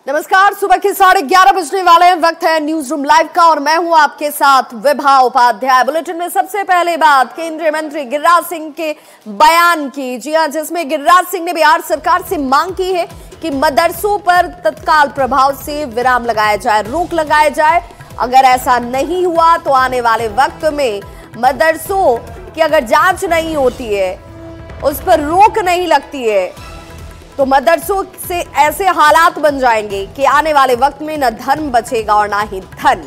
नमस्कार, सुबह के 11:30 बजने वाले हैं। वक्त है न्यूज रूम लाइव का और मैं हूं आपके साथ विभा उपाध्याय। बुलेटिन में सबसे पहले बात केंद्रीय मंत्री गिरिराज सिंह के बयान की। जी हां, जिसमें गिरिराज सिंह ने बिहार सरकार से मांग की है कि मदरसों पर तत्काल प्रभाव से विराम लगाया जाए, रोक लगाया जाए। अगर ऐसा नहीं हुआ तो आने वाले वक्त में मदरसों की अगर जांच नहीं होती है, उस पर रोक नहीं लगती है, तो मदरसों से ऐसे हालात बन जाएंगे कि आने वाले वक्त में न धर्म बचेगा और ना ही धन।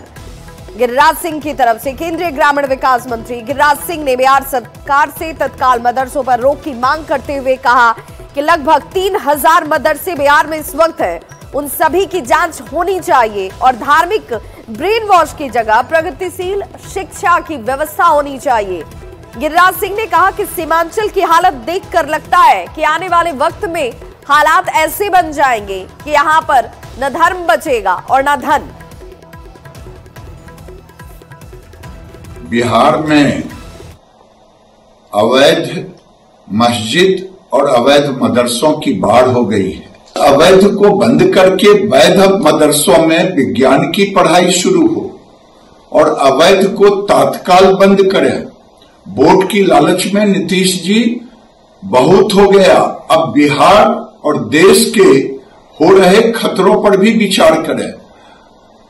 गिरिराज सिंह की तरफ से केंद्रीय ग्रामीण विकास मंत्री गिरिराज सिंह ने बिहार सरकार से तत्काल मदरसों पर रोक की मांग करते हुए कहा कि लगभग 3000 मदरसे बिहार में इस वक्त है, उन सभी की जांच होनी चाहिए और धार्मिक ब्रेन वॉश की जगह प्रगतिशील शिक्षा की व्यवस्था होनी चाहिए। गिरिराज सिंह ने कहा कि सीमांचल की हालत देखकर लगता है कि आने वाले वक्त में हालात ऐसे बन जाएंगे कि यहां पर न धर्म बचेगा और न धन। बिहार में अवैध मस्जिद और अवैध मदरसों की बाढ़ हो गई है। अवैध को बंद करके वैध मदरसों में विज्ञान की पढ़ाई शुरू हो और अवैध को तत्काल बंद करें। वोट की लालच में नीतीश जी बहुत हो गया। अब बिहार और देश के हो रहे खतरों पर भी विचार करें।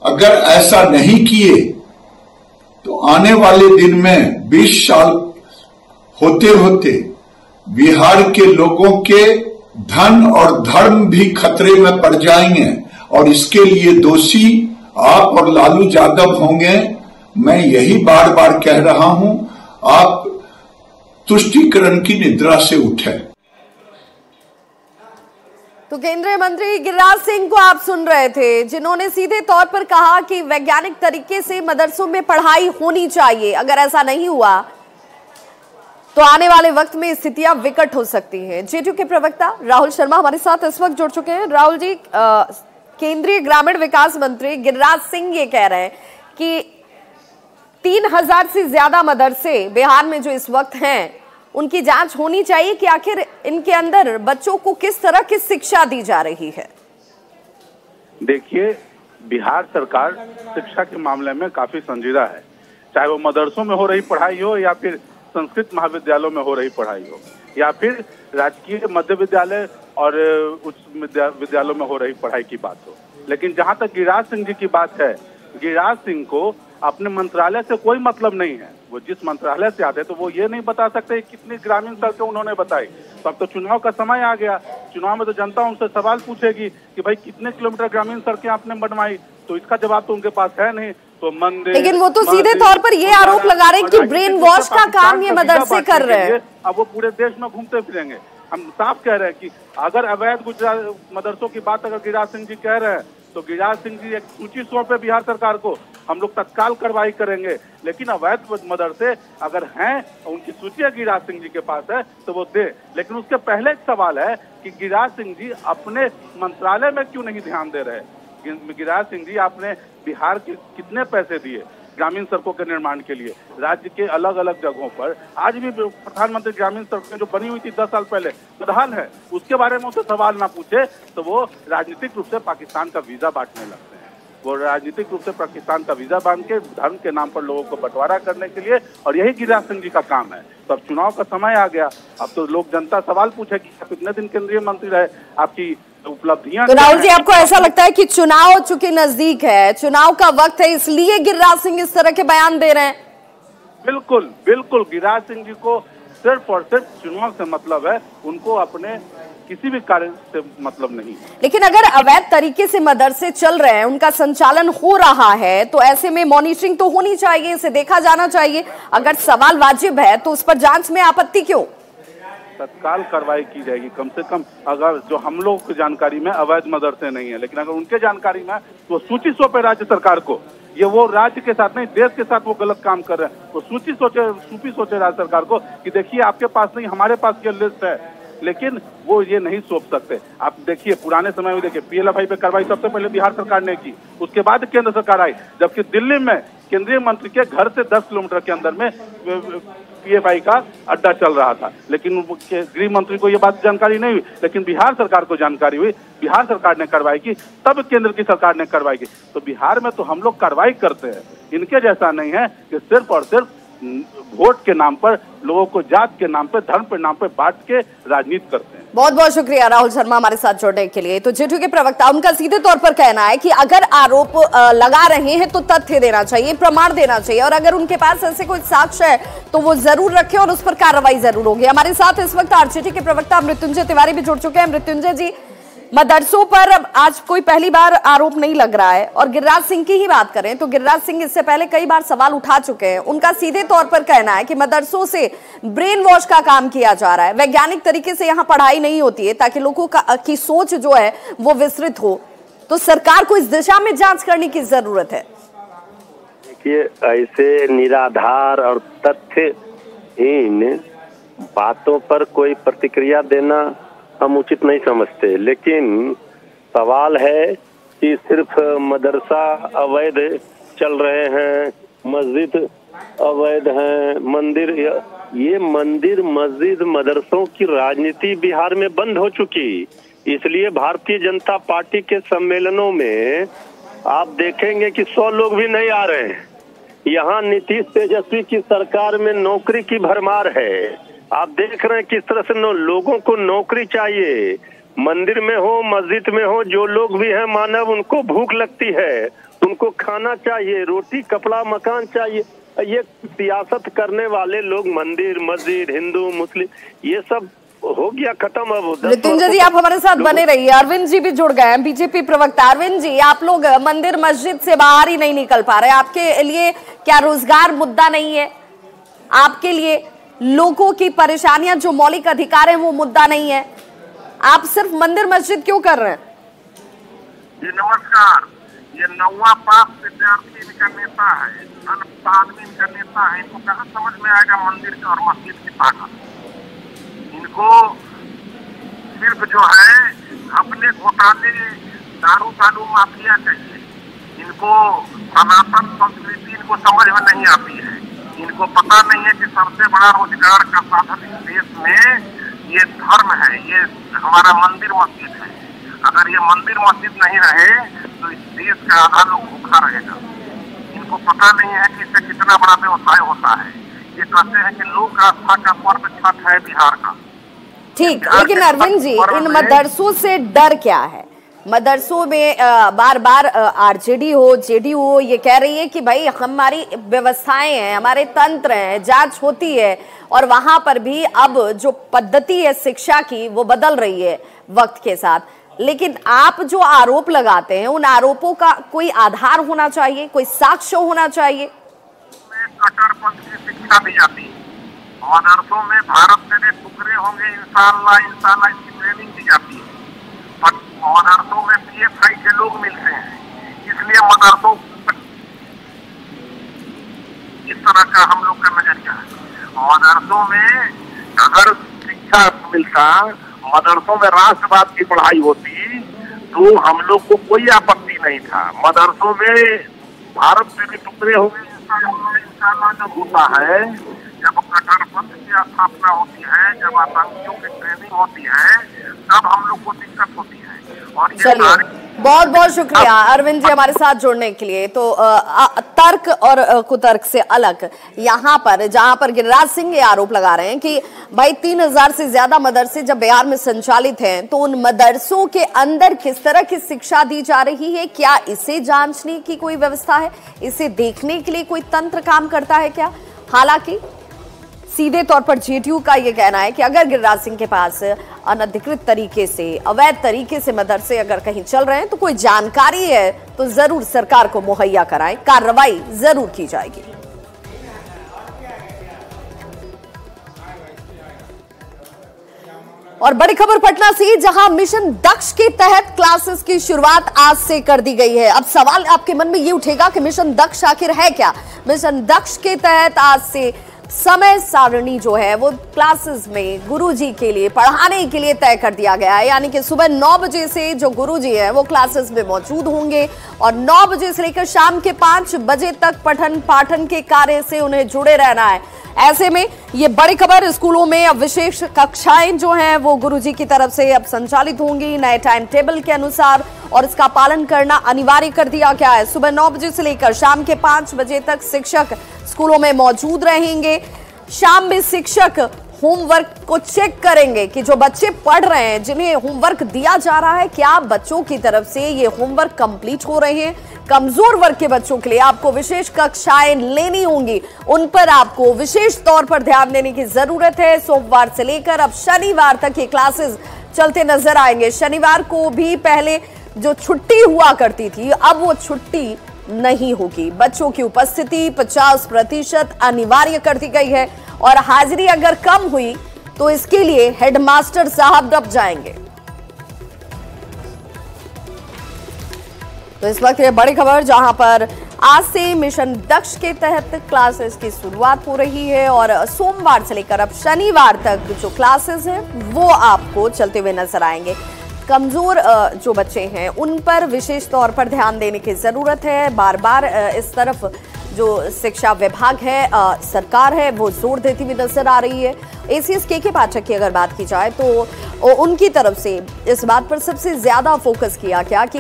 अगर ऐसा नहीं किए तो आने वाले दिन में 20 साल होते होते बिहार के लोगों के धन और धर्म भी खतरे में पड़ जाएंगे और इसके लिए दोषी आप और लालू यादव होंगे। मैं यही बार बार कह रहा हूं, आप तुष्टीकरण की निद्रा से उठे। तो केंद्रीय मंत्री गिरिराज सिंह को आप सुन रहे थे, जिन्होंने सीधे तौर पर कहा कि वैज्ञानिक तरीके से मदरसों में पढ़ाई होनी चाहिए। अगर ऐसा नहीं हुआ तो आने वाले वक्त में स्थितियां विकट हो सकती हैं। जेडीयू के प्रवक्ता राहुल शर्मा हमारे साथ इस वक्त जुड़ चुके हैं। राहुल जी, केंद्रीय ग्रामीण विकास मंत्री गिरिराज सिंह ये कह रहे हैं कि 3000 से ज्यादा मदरसे बिहार में जो इस वक्त हैं, उनकी जांच होनी चाहिए कि आखिर इनके अंदर बच्चों को किस तरह की शिक्षा दी जा रही है। देखिए, बिहार सरकार शिक्षा के मामले में काफी संजीदा है, चाहे वो मदरसों में हो रही पढ़ाई हो या फिर संस्कृत महाविद्यालयों में हो रही पढ़ाई हो या फिर राजकीय मध्य विद्यालय और उच्च विद्यालयों में हो रही पढ़ाई की बात हो। लेकिन जहां तक गिरिराज सिंह जी की बात है, गिरिराज सिंह को अपने मंत्रालय से कोई मतलब नहीं है। वो जिस मंत्रालय से आते तो वो ये नहीं बता सकते कितनी ग्रामीण सड़कें उन्होंने बताई। तो अब तो चुनाव का समय आ गया, चुनाव में तो जनता उनसे सवाल पूछेगी कि भाई कितने किलोमीटर ग्रामीण सड़कें आपने बनवाई, तो इसका जवाब तो उनके पास है नहीं। तो मंदिर, लेकिन वो तो सीधे तौर पर ये आरोप लगा रहे हैं कि ब्रेन वॉश का काम ये मदरसे कर रहे हैं। अब वो पूरे देश में घूमते फिरेंगे। हम साफ कह रहे हैं कि अगर अवैध गुजरात मदरसों की बात अगर गिरिराज सिंह जी कह रहे हैं तो गिरिराज सिंह जी एक सूची सौंपे बिहार सरकार को, हम लोग तत्काल कार्रवाई करेंगे। लेकिन अवैध मदरसे अगर हैं, उनकी सूची गिरिराज सिंह जी के पास है तो वो दे। लेकिन उसके पहले एक सवाल है कि गिरिराज सिंह जी अपने मंत्रालय में क्यों नहीं ध्यान दे रहे। गिरिराज सिंह जी, आपने बिहार के कितने पैसे दिए ग्रामीण सड़कों के निर्माण के लिए? राज्य के अलग अलग जगहों पर आज भी प्रधानमंत्री ग्रामीण सड़कें जो बनी हुई थी 10 साल पहले बदहाल है, उसके बारे में उसे सवाल ना पूछे तो वो राजनीतिक रूप से पाकिस्तान का वीजा बांटने लगते हैं। वो राजनीतिक रूप से पाकिस्तान का वीजा बांध के धर्म के नाम पर लोगों को बंटवारा करने के लिए, और यही गिरिराज सिंह जी का काम है। तो अब चुनाव का समय आ गया, अब तो लोग जनता सवाल पूछेगी आप इतने दिन केंद्रीय मंत्री रहे, आपकी उपलब्धियां। तो राहुल जी, आपको ऐसा लगता है कि चुनाव चूंकि नजदीक है, चुनाव का वक्त है, इसलिए गिरिराज सिंह इस तरह के बयान दे रहे हैं? बिल्कुल बिल्कुल, गिरिराज सिंह जी को सिर्फ और सिर्फ चुनाव से मतलब है, उनको अपने किसी भी कार्य से मतलब नहीं। लेकिन अगर अवैध तरीके से मदरसे चल रहे हैं, उनका संचालन हो रहा है, तो ऐसे में मॉनिटरिंग तो होनी चाहिए, इसे देखा जाना चाहिए। अगर सवाल वाजिब है तो उस पर जांच में आपत्ति क्यों? तत्काल कार्रवाई की जाएगी। कम से कम अगर जो हम लोग की जानकारी में अवैध मदरसे नहीं है, लेकिन अगर उनके जानकारी में तो सूची सौंपे राज्य सरकार को। ये वो राज्य के साथ नहीं, देश के साथ वो गलत काम कर रहे हैं। तो सूची सोचे राज्य सरकार को कि देखिए आपके पास नहीं, हमारे पास ये लिस्ट है, लेकिन वो ये नहीं सौंप सकते। आप देखिए पुराने समय में देखिए पीएलएफआई पे कार्रवाई सबसे पहले बिहार सरकार ने की, उसके बाद केंद्र सरकार आई। जबकि दिल्ली में केंद्रीय मंत्री के घर से 10 किलोमीटर के अंदर में पीएफआई का अड्डा चल रहा था, लेकिन गृह मंत्री को ये बात जानकारी नहीं हुई, लेकिन बिहार सरकार को जानकारी हुई, बिहार सरकार ने कार्रवाई की, तब केंद्र की सरकार ने कार्रवाई की। तो बिहार में तो हम लोग कार्रवाई करते हैं, इनके जैसा नहीं है कि सिर्फ और सिर्फ वोट के नाम पर लोगों को जात के नाम पर, धर्म के नाम पर बांट के राजनीति करते हैं। बहुत बहुत शुक्रिया राहुल शर्मा हमारे साथ जुड़ने के लिए। तो जेडीयू के प्रवक्ता, उनका सीधे तौर पर कहना है कि अगर आरोप लगा रहे हैं तो तथ्य देना चाहिए, प्रमाण देना चाहिए, और अगर उनके पास ऐसे कोई साक्ष्य है तो वो जरूर रखे और उस पर कार्रवाई जरूर होगी। हमारे साथ इस वक्त आरजेडी के प्रवक्ता मृत्युंजय तिवारी भी जुड़ चुके हैं। मृत्युंजय जी, मदरसों पर आज कोई पहली बार आरोप नहीं लग रहा है, और गिरिराज सिंह की ही बात करें तो गिरिराज सिंह इससे पहले कई बार सवाल उठा चुके हैं। उनका सीधे तौर पर कहना है कि मदरसों से ब्रेन वॉश का काम किया जा रहा है, वैज्ञानिक तरीके से यहाँ पढ़ाई नहीं होती है ताकि लोगों की सोच जो है वो विस्तृत हो। तो सरकार को इस दिशा में जांच करने की जरूरत है। देखिए, ऐसे निराधार और तथ्यहीन बातों पर कोई प्रतिक्रिया देना हम उचित नहीं समझते, लेकिन सवाल है कि सिर्फ मदरसा अवैध चल रहे हैं, मस्जिद अवैध हैं, मंदिर, ये मंदिर मस्जिद मदरसों की राजनीति बिहार में बंद हो चुकी। इसलिए भारतीय जनता पार्टी के सम्मेलनों में आप देखेंगे कि 100 लोग भी नहीं आ रहे हैं। यहाँ नीतीश तेजस्वी की सरकार में नौकरी की भरमार है। आप देख रहे हैं किस तरह से लोगों को नौकरी चाहिए, मंदिर में हो मस्जिद में हो, जो लोग भी हैं मानव, उनको भूख लगती है, उनको खाना चाहिए, रोटी कपड़ा मकान चाहिए। ये सियासत करने वाले लोग मंदिर मस्जिद हिंदू मुस्लिम ये सब हो गया खत्म। अब मृत्युंजय जी आप हमारे साथ बने रहिए। अरविंद जी भी जुड़ गए हैं, बीजेपी प्रवक्ता। अरविंद जी, आप लोग मंदिर मस्जिद से बाहर ही नहीं निकल पा रहे, आपके लिए क्या रोजगार मुद्दा नहीं है? आपके लिए लोगों की परेशानियां जो मौलिक अधिकार है वो मुद्दा नहीं है? आप सिर्फ मंदिर मस्जिद क्यों कर रहे हैं? जी नमस्कार, ये नौवा पास विद्यार्थी इनका नेता है, आदमी इनका नेता है, इनको कहाँ समझ में आएगा मंदिर और मस्जिद की ताकत। इनको सिर्फ जो है अपने घोटाले दारू चालू माफिया चाहिए, इनको सनातन संस्कृति इनको समझ में नहीं आती है। इनको पता नहीं है कि सबसे बड़ा रोजगार का साधन इस देश में ये धर्म है, ये हमारा मंदिर मस्जिद है। अगर ये मंदिर मस्जिद नहीं रहे तो इस देश का आधा लोग भूखा रहेगा। इनको पता नहीं है कि इससे कितना बड़ा व्यवसाय होता है। ये कहते हैं कि लोक आस्था का पर्व छठ है बिहार का। ठीक, लेकिन अरविंद जी, इन मदरसों से डर क्या है? मदरसों में बार बार आरजेडी हो जेडीयू हो ये कह रही है कि भाई हमारी व्यवस्थाएं हैं, हमारे तंत्र हैं, जांच होती है, और वहां पर भी अब जो पद्धति है शिक्षा की वो बदल रही है वक्त के साथ। लेकिन आप जो आरोप लगाते हैं उन आरोपों का कोई आधार होना चाहिए, कोई साक्ष्य होना चाहिए। कट्टरपंथ की शिक्षा दी जाती है मदरसों में, भारत में टुकड़े होंगे इंशाल्लाह इंशाल्लाह इसकी ट्रेनिंग दी जाती है। मदरसों में पीएफआई के लोग मिलते हैं, इसलिए मदरसों इस तरह का हम लोग का नजरिया है। मदरसों में अगर शिक्षा मिलता, मदरसों में राष्ट्रवाद की पढ़ाई होती तो हम लोग को कोई आपत्ति नहीं था। मदरसों में भारत में भी टुकड़े होंगे इंशाल्लाह जब होता है, जब कट्टरपंथ की स्थापना होती है, जब आतंकियों की ट्रेनिंग होती है, तब हम लोग को दिक्कत होती है। और चलिए, बहुत बहुत शुक्रिया अरविंद जी हमारे साथ जुड़ने के लिए। तो तर्क और कुतर्क से अलग यहाँ पर जहां पर गिरिराज सिंह ये आरोप लगा रहे हैं कि भाई 3000 से ज्यादा मदरसे जब बिहार में संचालित हैं तो उन मदरसों के अंदर किस तरह की शिक्षा दी जा रही है, क्या इसे जांचने की कोई व्यवस्था है? इसे देखने के लिए कोई तंत्र काम करता है क्या? हालांकि सीधे तौर पर जेडीयू का यह कहना है कि अगर गिरिराज सिंह के पास अनधिकृत तरीके से, अवैध तरीके से मदरसे अगर कहीं चल रहे हैं तो कोई जानकारी है तो जरूर सरकार को मुहैया कराएं, कार्रवाई जरूर की जाएगी। और बड़ी खबर पटना से, जहां मिशन दक्ष के तहत क्लासेस की शुरुआत आज से कर दी गई है। अब सवाल आपके मन में ये उठेगा कि मिशन दक्ष आखिर है क्या? मिशन दक्ष के तहत आज से समय सारणी जो है वो क्लासेस में गुरुजी के लिए पढ़ाने के लिए तय कर दिया गया है। यानी कि सुबह 9 बजे से जो गुरुजी हैं वो क्लासेस में मौजूद होंगे और 9 बजे से लेकर शाम के 5 बजे तक पठन पाठन के कार्य से उन्हें जुड़े रहना है। ऐसे में ये बड़ी खबर, स्कूलों में अब विशेष कक्षाएं जो हैं वो गुरुजी की तरफ से अब संचालित होंगी नए टाइम टेबल के अनुसार, और इसका पालन करना अनिवार्य कर दिया गया है। सुबह 9 बजे से लेकर शाम के 5 बजे तक शिक्षक स्कूलों में मौजूद रहेंगे। शाम में शिक्षक होमवर्क को चेक करेंगे कि जो बच्चे पढ़ रहे हैं, जिन्हें होमवर्क दिया जा रहा है, क्या बच्चों की तरफ से ये होमवर्क कंप्लीट हो रहे हैं। कमजोर वर्ग के बच्चों के लिए आपको विशेष कक्षाएं लेनी होंगी, उन पर आपको विशेष तौर पर ध्यान देने की जरूरत है। सोमवार से लेकर अब शनिवार तक ये क्लासेस चलते नजर आएंगे। शनिवार को भी पहले जो छुट्टी हुआ करती थी, अब वो छुट्टी नहीं होगी। बच्चों की उपस्थिति 50% अनिवार्य कर दी गई है और हाजिरी अगर कम हुई तो इसके लिए हेडमास्टर साहब दब जाएंगे। तो इस वक्त ये बड़ी खबर, जहां पर आज से मिशन दक्ष के तहत क्लासेस की शुरुआत हो रही है और सोमवार से लेकर अब शनिवार तक जो क्लासेस हैं वो आपको चलते हुए नजर आएंगे। कमजोर जो बच्चे हैं उन पर विशेष तौर पर ध्यान देने की जरूरत है। बार बार इस तरफ जो शिक्षा विभाग है, सरकार है, वो जोर देती हुई नजर आ रही है। एसीएस के पाठक की अगर बात की जाए तो उनकी तरफ से इस बात पर सबसे ज्यादा फोकस किया गया कि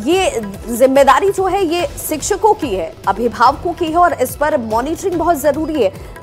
ये जिम्मेदारी जो है ये शिक्षकों की है, अभिभावकों की है और इस पर मॉनिटरिंग बहुत जरूरी है।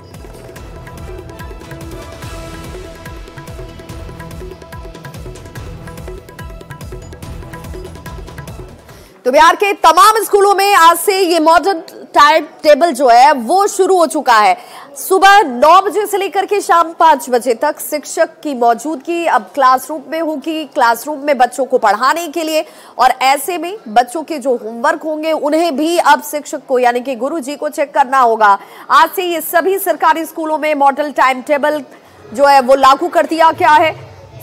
तो बिहार के तमाम स्कूलों में आज से ये मॉडर्न टाइम टेबल जो है वो शुरू हो चुका है। सुबह 9 बजे से लेकर के शाम 5 बजे तक शिक्षक की मौजूदगी अब क्लासरूम में होगी, क्लासरूम में बच्चों को पढ़ाने के लिए। और ऐसे में बच्चों के जो होमवर्क होंगे उन्हें भी अब शिक्षक को यानी कि गुरुजी को चेक करना होगा। आज से ये सभी सरकारी स्कूलों में मॉडल टाइम टेबल जो है वो लागू कर दिया गया है।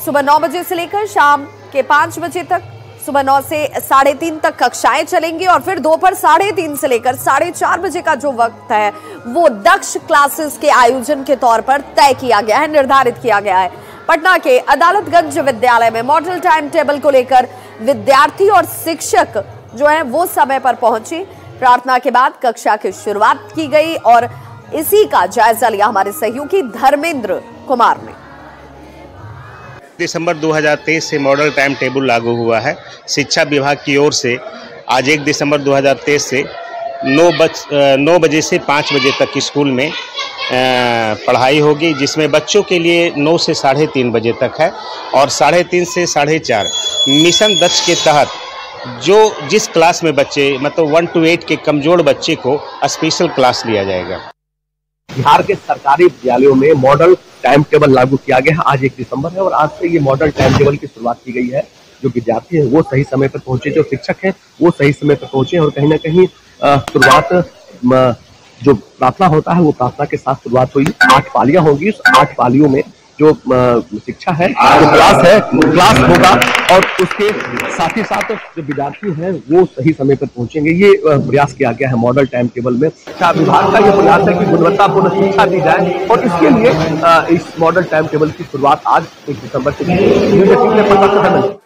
सुबह 9 बजे से लेकर शाम के 5 बजे तक, सुबह 9 से 3:30 तक कक्षाएं चलेंगी और फिर दोपहर 3:30 से लेकर 4:30 बजे का जो वक्त है वो दक्ष क्लासेस के आयोजन के तौर पर तय किया गया है, निर्धारित किया गया है। पटना के अदालतगंज विद्यालय में मॉडल टाइम टेबल को लेकर विद्यार्थी और शिक्षक जो है वो समय पर पहुंचे। प्रार्थना के बाद कक्षा की शुरुआत की गई और इसी का जायजा लिया हमारे सहयोगी धर्मेंद्र कुमार ने। दिसंबर 2023 से मॉडल टाइम टेबल लागू हुआ है। शिक्षा विभाग की ओर से आज 1 दिसंबर 2023 से 9 बजे से 5 बजे तक स्कूल में पढ़ाई होगी, जिसमें बच्चों के लिए 9 से 3:30 बजे तक है और 3:30 से 4:30 मिशन दक्ष के तहत जिस क्लास में बच्चे मतलब 1 to 8 के कमजोर बच्चे को स्पेशल क्लास लिया जाएगा। बिहार के सरकारी विद्यालयों में मॉडल टाइम टेबल लागू किया गया है। आज 1 दिसंबर है और आज से ये मॉडल टाइम टेबल की शुरुआत की गई है। जो विद्यार्थी है वो सही समय पर पहुंचे, जो शिक्षक है वो सही समय पर पहुंचे और कहीं ना कहीं शुरुआत जो प्रार्थना होता है वो प्रार्थना के साथ शुरुआत हुई। 8 पालियां होंगी, उस 8 पालियों में जो शिक्षा है वो क्लास होगा और उसके साथ ही साथ जो विद्यार्थी हैं वो सही समय पर पहुंचेंगे। ये प्रयास किया गया है मॉडल टाइम टेबल में। शिक्षा विभाग का ये प्रयास है कि गुणवत्तापूर्ण शिक्षा दी जाए और इसके लिए इस मॉडल टाइम टेबल की शुरुआत आज 1 दिसंबर से।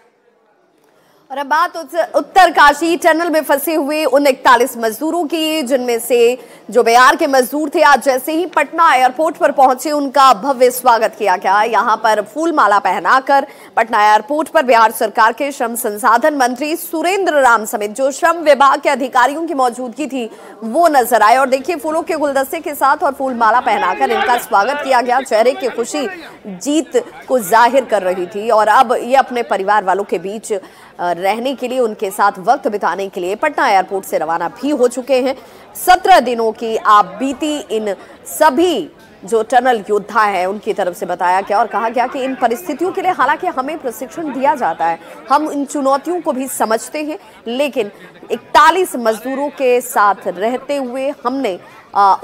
और अब बात उत्तरकाशी टनल में फंसे हुए उन 41 मजदूरों की, जिनमें से जो बिहार के मजदूर थे आज जैसे ही पटना एयरपोर्ट पर पहुंचे उनका भव्य स्वागत किया गया। यहां पर फूल माला पहनाकर पटना एयरपोर्ट पर बिहार सरकार के श्रम संसाधन मंत्री सुरेंद्र राम समेत जो श्रम विभाग के अधिकारियों की मौजूदगी थी वो नजर आए। और देखिए फूलों के गुलदस्ते के साथ और फूल माला पहनाकर इनका स्वागत किया गया। चेहरे की खुशी जीत को जाहिर कर रही थी और अब ये अपने परिवार वालों के बीच रहने के लिए, उनके साथ वक्त बिताने के लिए पटना एयरपोर्ट से रवाना भी हो चुके हैं। 17 दिनों की आप बीती इन सभी जो टनल योद्धा हैं उनकी तरफ से बताया गया और कहा गया कि इन परिस्थितियों के लिए हालांकि हमें प्रशिक्षण दिया जाता है, हम इन चुनौतियों को भी समझते हैं, लेकिन 41 मजदूरों के साथ रहते हुए हमने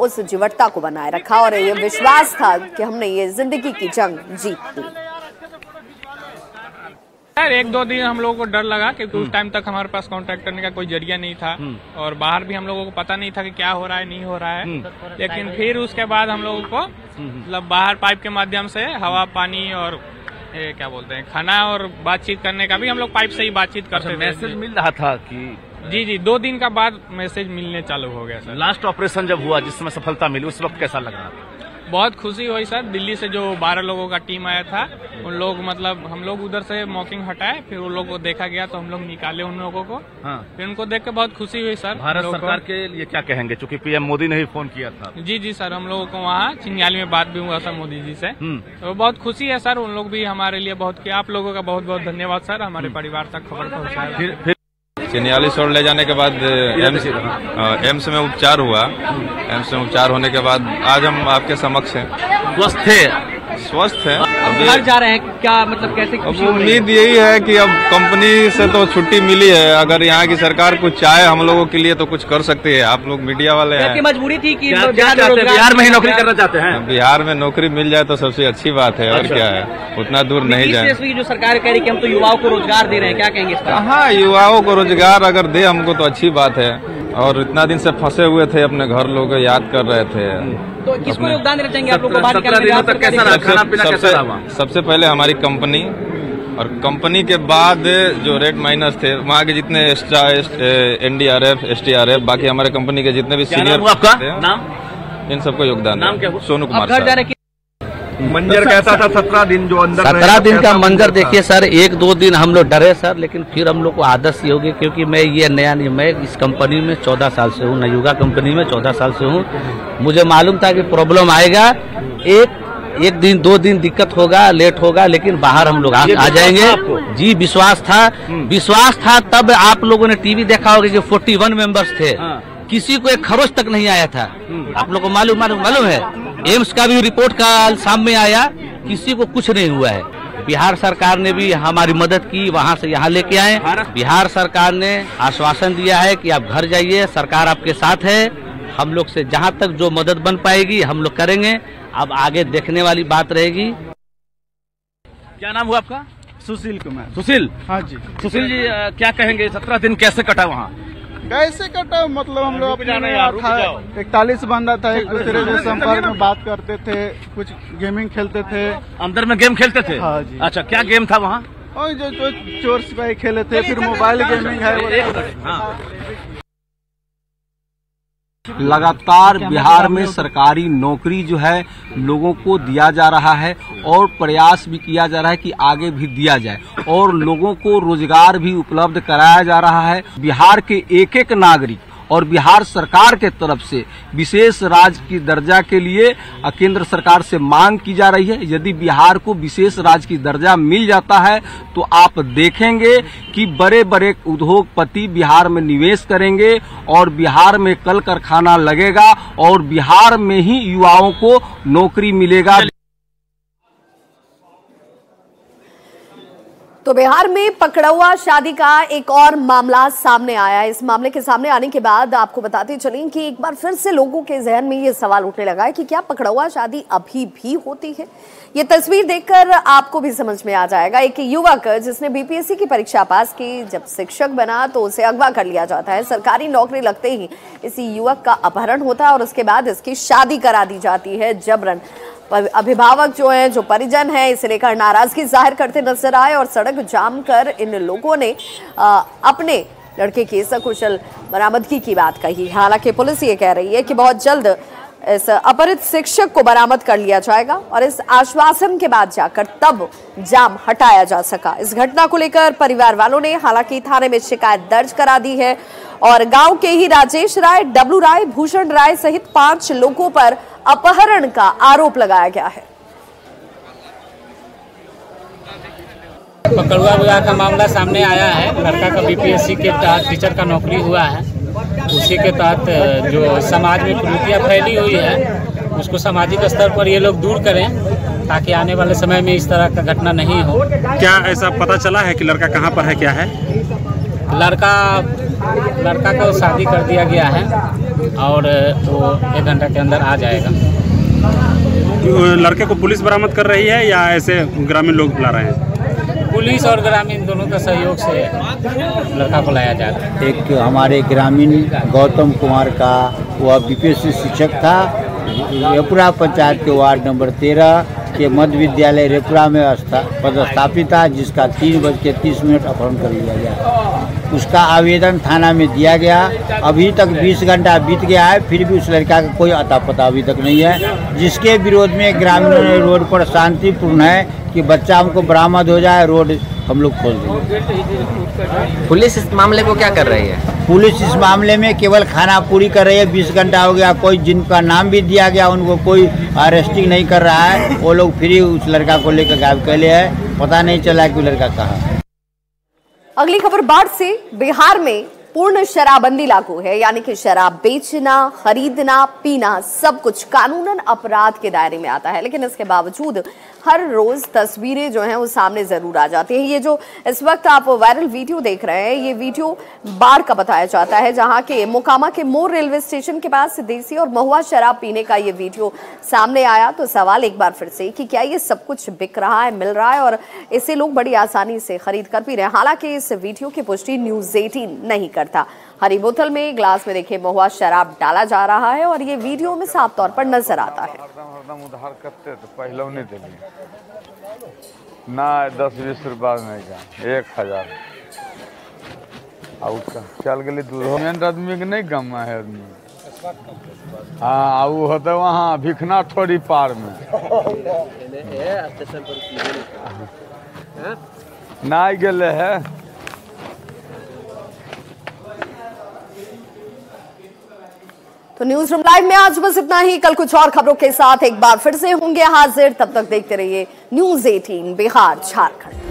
उस जीवटता को बनाए रखा और ये विश्वास था कि हमने ये जिंदगी की जंग जीत ली। यार 1-2 दिन हम लोगों को डर लगा क्योंकि उस टाइम तक हमारे पास कांटेक्ट करने का कोई जरिया नहीं था और बाहर भी हम लोगों को पता नहीं था कि क्या हो रहा है नहीं हो रहा है। लेकिन फिर उसके बाद हम लोगों को मतलब बाहर पाइप के माध्यम से हवा पानी और क्या बोलते हैं खाना और बातचीत करने का भी हम लोग पाइप से ही बातचीत करते थे। मैसेज मिल रहा था कि जी 2 दिन का बाद मैसेज मिलने चालू हो गया सर। लास्ट ऑपरेशन जब हुआ जिस समय सफलता मिली उस वक्त कैसा लग रहा था? बहुत खुशी हुई सर। दिल्ली से जो 12 लोगों का टीम आया था उन लोग मतलब हम लोग उधर से मॉकिंग हटाए, फिर उन लोगों को देखा गया तो हम लोग निकाले उन लोगों को। फिर उनको देख के बहुत खुशी हुई सर। भारत सरकार के लिए क्या कहेंगे, चूंकि पीएम मोदी ने ही फोन किया था? जी सर, हम लोगों को वहाँ चिंगाली में बात भी हुआ था मोदी जी से, तो बहुत खुशी है सर। उन लोग भी हमारे लिए बहुत किया। आप लोगों का बहुत बहुत धन्यवाद सर, हमारे परिवार तक खबर पहुँचाया। चिन्याली छोड़ ले जाने के बाद एम्स में उपचार हुआ। एम्स में उपचार होने के बाद आज हम आपके समक्ष हैं। स्वस्थ है। अब घर जा रहे हैं क्या, मतलब कैसे? अब उम्मीद यही है कि अब कंपनी से तो छुट्टी मिली है, अगर यहाँ की सरकार कुछ चाहे हम लोगों के लिए तो कुछ कर सकती है। आप लोग मीडिया वाले हैं, मजबूरी थी कि बिहार में ही नौकरी करना चाहते हैं? बिहार में नौकरी मिल जाए तो सबसे अच्छी बात है। और क्या है, उतना दूर नहीं जाए। जो सरकार कह रही है कि हम तो युवाओं को रोजगार दे रहे हैं, क्या कहेंगे इसका? हाँ, युवाओं को रोजगार अगर दे हमको तो अच्छी बात है। और इतना दिन से फंसे हुए थे, अपने घर लोगों को याद कर रहे थे। तो किसको योगदान देना चाहेंगे आप लोग? सबसे पहले हमारी कंपनी, और कंपनी के बाद जो रेड माइनस थे वहाँ के जितने NDRF STRF बाकी हमारे कंपनी के जितने भी सीनियर इन सबको योगदान है। सोनू कुमार मंजर कहता था 17 दिन जो अंदर 17 दिन का मंजर देखिए सर। 1-2 दिन हम लोग डरे सर, लेकिन फिर हम लोग को आदत सी होगी, क्योंकि मैं ये नया नहीं, मैं इस कंपनी में 14 साल से हूँ, नयुगा कंपनी में 14 साल से हूँ। मुझे मालूम था कि प्रॉब्लम आएगा, एक दिन 2 दिन दिक्कत होगा, लेट होगा, लेकिन बाहर हम लोग आ जाएंगे। जी विश्वास था। तब आप लोगों ने टीवी देखा होगा कि 41 मेंबर्स थे, किसी को एक खरोच तक नहीं आया था। आप लोग को मालूम है। एम्स का भी रिपोर्ट कल शाम में आया, किसी को कुछ नहीं हुआ है। बिहार सरकार ने भी हमारी मदद की, वहां से यहाँ लेके आए। बिहार सरकार ने आश्वासन दिया है कि आप घर जाइए, सरकार आपके साथ है। हम लोग से जहाँ तक जो मदद बन पाएगी हम लोग करेंगे। अब आगे देखने वाली बात रहेगी। क्या नाम हुआ आपका? सुशील कुमार। सुशील? हाँ जी। सुशील जी क्या कहेंगे, 17 दिन कैसे कटा वहाँ? कैसे कटा, मतलब हम लोग अपने 41 बंदा था, एक दूसरे से संपर्क में बात करते थे, कुछ गेमिंग खेलते थे। अंदर में गेम खेलते थे? हाँ जी। अच्छा, क्या गेम था वहाँ? और जो चोर सिपाही खेले थे, फिर मोबाइल गेमिंग है। लगातार बिहार में सरकारी नौकरी जो है लोगों को दिया जा रहा है और प्रयास भी किया जा रहा है कि आगे भी दिया जाए और लोगों को रोजगार भी उपलब्ध कराया जा रहा है। बिहार के एक नागरिक और बिहार सरकार के तरफ से विशेष राज्य की दर्जा के लिए केंद्र सरकार से मांग की जा रही है। यदि बिहार को विशेष राज्य की दर्जा मिल जाता है तो आप देखेंगे कि बड़े बड़े उद्योगपति बिहार में निवेश करेंगे और बिहार में कल कारखाना लगेगा और बिहार में ही युवाओं को नौकरी मिलेगा। तो बिहार में पकड़ौआ शादी का एक और मामला सामने आया। इस मामले के सामने आने के बाद आपको बताते चलें कि एक बार फिर से लोगों के जहन में ये सवाल उठने लगा है कि क्या पकड़ौआ शादी अभी भी होती है। ये तस्वीर देखकर आपको भी समझ में आ जाएगा। एक युवक जिसने बीपीएससी की परीक्षा पास की, जब शिक्षक बना तो उसे अगवा कर लिया जाता है। सरकारी नौकरी लगते ही इसी युवक का अपहरण होता है और उसके बाद इसकी शादी करा दी जाती है जबरन। अभिभावक जो हैं, जो परिजन हैं, इसे लेकर नाराजगी जाहिर करते नजर आए और सड़क जाम कर इन लोगों ने अपने लड़के की सकुशल बरामदगी की बात कही। हालांकि पुलिस ये कह रही है कि बहुत जल्द इस अपहृत शिक्षक को बरामद कर लिया जाएगा और इस आश्वासन के बाद जाकर तब जाम हटाया जा सका। इस घटना को लेकर परिवार वालों ने हालांकि थाने में शिकायत दर्ज करा दी है और गांव के ही राजेश राय, डब्लू राय, भूषण राय सहित 5 लोगों पर अपहरण का आरोप लगाया गया है। पकड़ुआ विवाह का मामला सामने आया है। लड़का का बीपीएससी के तहत टीचर का नौकरी हुआ है। उसी के तहत जो समाज में कुरीतियाँ फैली हुई है उसको सामाजिक स्तर पर ये लोग दूर करें ताकि आने वाले समय में इस तरह का घटना नहीं हो। क्या ऐसा पता चला है कि लड़का कहाँ पर है, क्या है? लड़का को शादी कर दिया गया है और वो 1 घंटा के अंदर आ जाएगा। लड़के को पुलिस बरामद कर रही है या ऐसे ग्रामीण लोग बुला रहे हैं? पुलिस और ग्रामीण दोनों का सहयोग से लड़का को लाया जाएगा। एक हमारे ग्रामीण गौतम कुमार का वह बीपीएससी शिक्षक था, रेपुरा पंचायत के वार्ड नंबर 13 के मध्य विद्यालय रेपुरा में पदस्थापित था, जिसका 3:30 अपहरण कर लिया गया। उसका आवेदन थाना में दिया गया। अभी तक 20 घंटा बीत गया है, फिर भी उस लड़का का कोई अता पता अभी तक नहीं है, जिसके विरोध में ग्रामीणों ने रोड पर शांतिपूर्ण है कि बच्चा हमको बरामद हो जाए, रोड हम लोग खोल देंगे। पुलिस इस मामले को क्या कर रही है? पुलिस इस मामले में केवल खाना पूरी कर रही है। 20 घंटा हो गया, कोई जिनका नाम भी दिया गया उनको कोई अरेस्टिंग नहीं कर रहा है। वो लोग फिर उस लड़का को लेकर गायब कर लिया है, पता नहीं चला कि लड़का कहाँ है। अगली खबर बाढ़ से। बिहार में पूर्ण शराबबंदी लागू है, यानी कि शराब बेचना, खरीदना, पीना सब कुछ कानूनन अपराध के दायरे में आता है। लेकिन इसके बावजूद हर रोज तस्वीरें जो हैं वो सामने जरूर आ जाती हैं। ये जो इस वक्त आप वायरल वीडियो देख रहे हैं, ये वीडियो बाढ़ का बताया जाता है, जहां के मोकामा के मोर रेलवे स्टेशन के पास देसी और महुआ शराब पीने का ये वीडियो सामने आया। तो सवाल एक बार फिर से कि क्या ये सब कुछ बिक रहा है, मिल रहा है और इसे लोग बड़ी आसानी से खरीद कर पी रहे हैं? हालांकि इस वीडियो की पुष्टि न्यूज़ 18 नहीं करता। हरी बोतल में, ग्लास में देखिए महुआ शराब डाला जा रहा है और ये वीडियो में साफ तौर पर नजर आता है। उधार करते तो पहले नहीं देंगे ना, 10-20 रुपया नहीं का 1000 उसका चल गए दूध आदमी के नहीं गम है आदमी। हाँ वो होता वहाँ भिखना थोड़ी पार में ना गए है। तो न्यूज़ रूम लाइव में आज बस इतना ही। कल कुछ और खबरों के साथ एक बार फिर से होंगे हाजिर। तब तक देखते रहिए न्यूज़ 18 बिहार झारखंड।